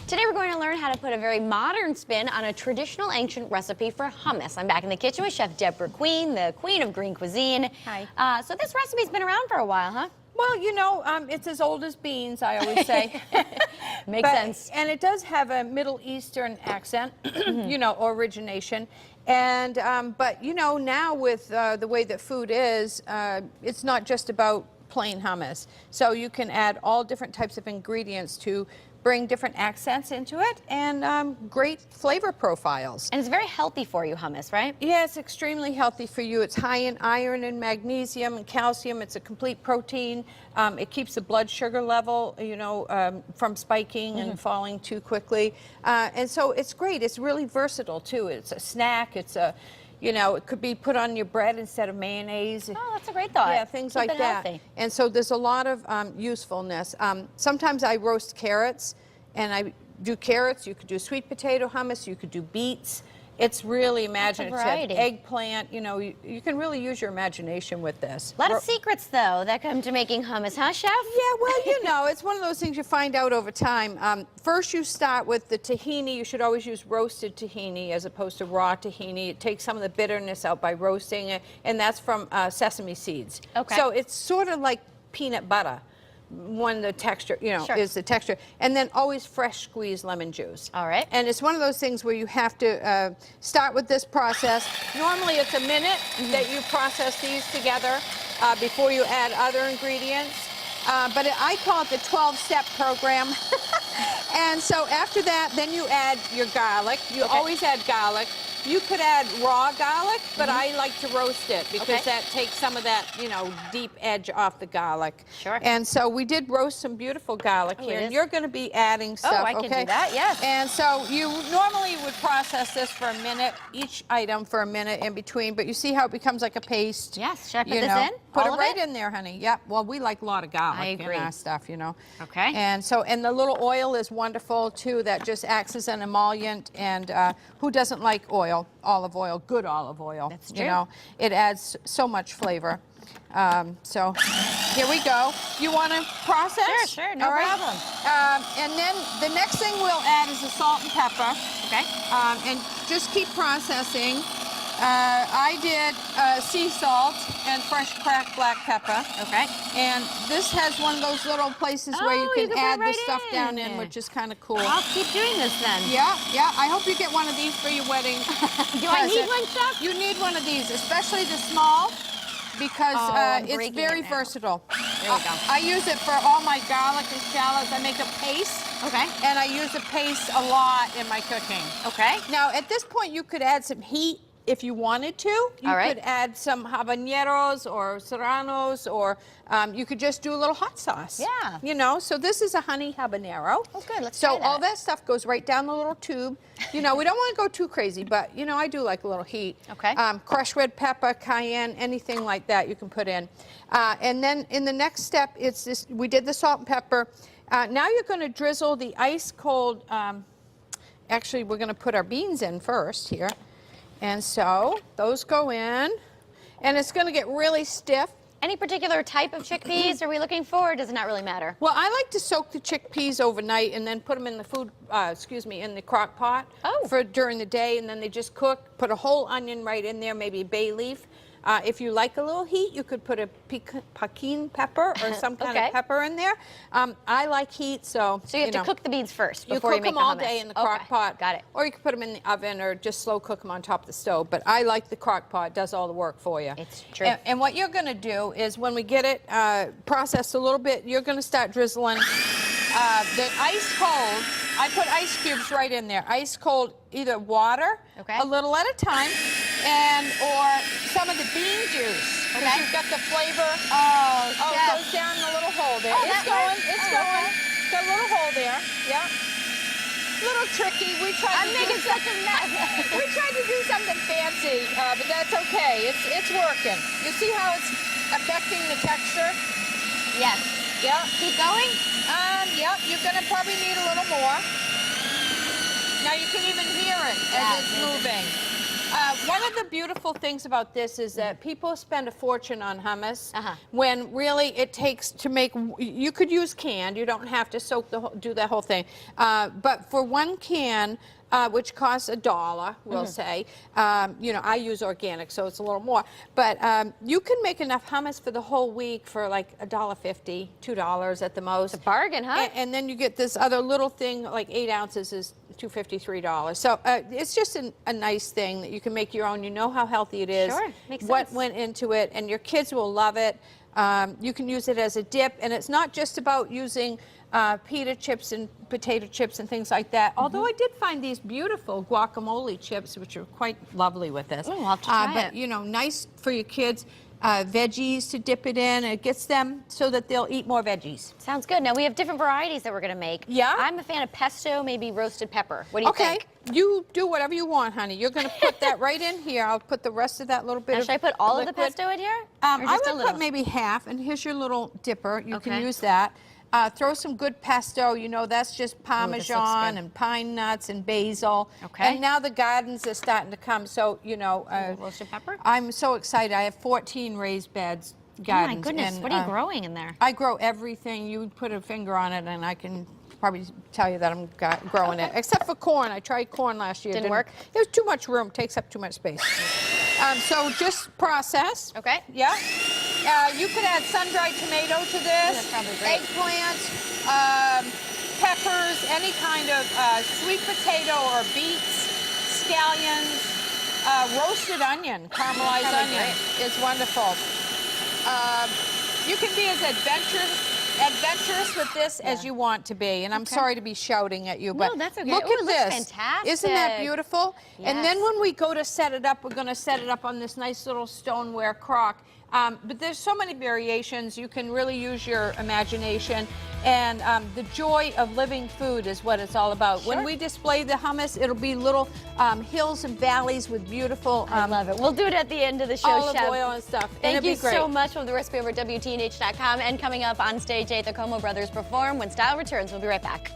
Today we're going to learn how to put a very modern spin on a traditional ancient recipe for hummus. I'm back in the kitchen with Chef Debra Queen, the Queen of Green Cuisine. Hi. So this recipe's been around for a while, huh? Well, you know, it's as old as beans, I always say. Makes sense. And it does have a Middle Eastern accent, you know, origination. And, but, you know, now with the way that food is, it's not just about plain hummus. So you can add all different types of ingredients to bring different accents into it and great flavor profiles. And it's very healthy for you, hummus, right? Yeah, it's extremely healthy for you. It's high in iron and magnesium and calcium. It's a complete protein. It keeps the blood sugar level, you know, from spiking and falling too quickly. And so it's great. It's really versatile too. It's a snack. It's a, you know, it could be put on your bread instead of mayonnaise. Oh, that's a great thought. Yeah, things Keep like it that. healthy. And so there's a lot of usefulness. Sometimes I roast carrots, and I do carrots. You could do sweet potato hummus. You could do beets. It's really imaginative. variety. Eggplant, you know, you can really use your imagination with this. A lot of secrets, though, that come to making hummus, huh, Chef? Yeah, well, you know, it's one of those things you find out over time. First, you start with the tahini. You should always use roasted tahini as opposed to raw tahini. It takes some of the bitterness out by roasting it, and that's from sesame seeds. Okay. So it's sort of like peanut butter. When the texture, you know, is the texture. And then always fresh squeezed lemon juice. All right. And it's one of those things where you have to start with this process. Normally it's a minute that you process these together before you add other ingredients. But I call it the 12-step program. And so after that, then you add your garlic. You always add garlic. You could add raw garlic, but I like to roast it because that takes some of that, you know, deep edge off the garlic. Sure. And so we did roast some beautiful garlic here, and you're going to be adding stuff, I can do that, yes. And so you normally would process this for a minute, each item for a minute in between, but you see how it becomes like a paste? Yes. Should I put You this know, in? Put All it of right it? in there, honey. Yep. Well, we like a lot of garlic I agree. in our stuff, you know. Okay. And so, and the little oil is wonderful too. That just acts as an emollient. And who doesn't like oil? Olive oil, good olive oil. That's true. You know, it adds so much flavor. So here we go. You want to process? Sure, no All right. problem. And then the next thing we'll add is the salt and pepper. Okay. And just keep processing. I did sea salt and fresh cracked black pepper. Okay. And this has one of those little places where you can put it add the right stuff down in. in, which is kind of cool. I'll keep doing this then. Yeah, yeah. I hope you get one of these for your wedding. Do I need one, Chef? You need one of these, especially the small, because I'm it's breaking very it now. versatile. There we go. I use it for all my garlic and shallots. I make a paste. Okay. And I use the paste a lot in my cooking. Okay. Now, at this point, you could add some heat if you wanted to. You could add some habaneros or serranos, or you could just do a little hot sauce. Yeah. You know, so this is a honey habanero. Oh, good. Let's So try that. all that stuff goes right down the little tube. You know, we don't want to go too crazy, but, you know, I do like a little heat. Okay. Crushed red pepper, cayenne, anything like that you can put in. And then in the next step, it's this, we did the salt and pepper. Now you're going to drizzle the ice cold, actually we're going to put our beans in first here. And so those go in, and it's going to get really stiff. Any particular type of chickpeas are we looking for, or does it not really matter? Well, I like to soak the chickpeas overnight and then put them in the in the crock pot for during the day, and then they just cook. Put a whole onion right in there, maybe a bay leaf. If you like a little heat, you could put a pekin pepper or some kind of pepper in there. I like heat, so So you have to cook the beans first before you you cook make them all the hummus. day in the crock pot. Got it. Or you could put them in the oven or just slow cook them on top of the stove. But I like the crock pot. It does all the work for you. It's true. And what you're going to do is when we get it processed a little bit, you're going to start drizzling the ice cold. I put ice cubes right in there. Ice cold, either water, a little at a time, and or some of the bean juice. Because you've got the flavor. Oh, it goes down in the little hole there. It's going. It's going. Got a little hole there. Yeah. Little tricky. We tried. I'm making such a mess. We tried to do something fancy, but that's okay. It's working. You see how it's affecting the texture? Yes. Yeah. Keep going? Yep. You're gonna probably need a little more. Now you can even hear it as it's moving. One of the beautiful things about this is that people spend a fortune on hummus when really it takes to make. You could use canned. You don't have to soak do that whole thing. But for one can, which costs $1, we'll say. You know, I use organic, so it's a little more. But you can make enough hummus for the whole week for like $1.50, $2 at the most. It's a bargain, huh? And then you get this other little thing, like 8 ounces is $2.50, $3. So it's just a nice thing that you can make your own. You know how healthy it is. Sure, makes sense. What went into it, and your kids will love it. You can use it as a dip, and it's not just about using pita chips and potato chips and things like that. Although I did find these beautiful guacamole chips, which are quite lovely with this. Oh, I'll have to try but it. you know, nice for your kids. Veggies to dip it in. It gets them so that they'll eat more veggies. Sounds good. Now we have different varieties that we're going to make. Yeah? I'm a fan of pesto, maybe roasted pepper. What do you think? You do whatever you want, honey. You're going to put that right in here. I'll put the rest of that little bit Now, of should I put all of the liquid. pesto in here? Or I just a would little? put maybe half, and here's your little dipper. You Okay. can use that. Throw some good pesto. You know, that's just Parmesan good. and pine nuts and basil. Okay. And now the gardens are starting to come, so, you know. Roasted pepper? I'm so excited. I have 14 raised beds. Gardens, Oh my goodness, and, what are you growing in there? I grow everything. You put a finger on it, and I can probably tell you that I'm growing it. Except for corn. I tried corn last year. Didn't work? There's too much room. Takes up too much space. So just process. Okay. Yeah. You could add sun-dried tomato to this. That's probably great. Eggplant, peppers, any kind of sweet potato or beets, scallions, roasted onion, caramelized Probably onion is wonderful. You can be as adventurous with this as you want to be. And I'm sorry to be shouting at you, but that's okay. look Ooh, it at looks this. fantastic. Isn't that beautiful? And then Yes. when we go to set it up, we're going to set it up on this nice little stoneware crock. But there's so many variations. You can really use your imagination. And the joy of living food is what it's all about. Sure. When we display the hummus, it'll be little hills and valleys with beautiful I love it. We'll do it at the end of the show, olive Chef. oil and stuff. Thank and you it'd be great. so much. We'll have the recipe over at WTNH.com. And coming up on stage 8, the Como Brothers perform when Style returns. We'll be right back.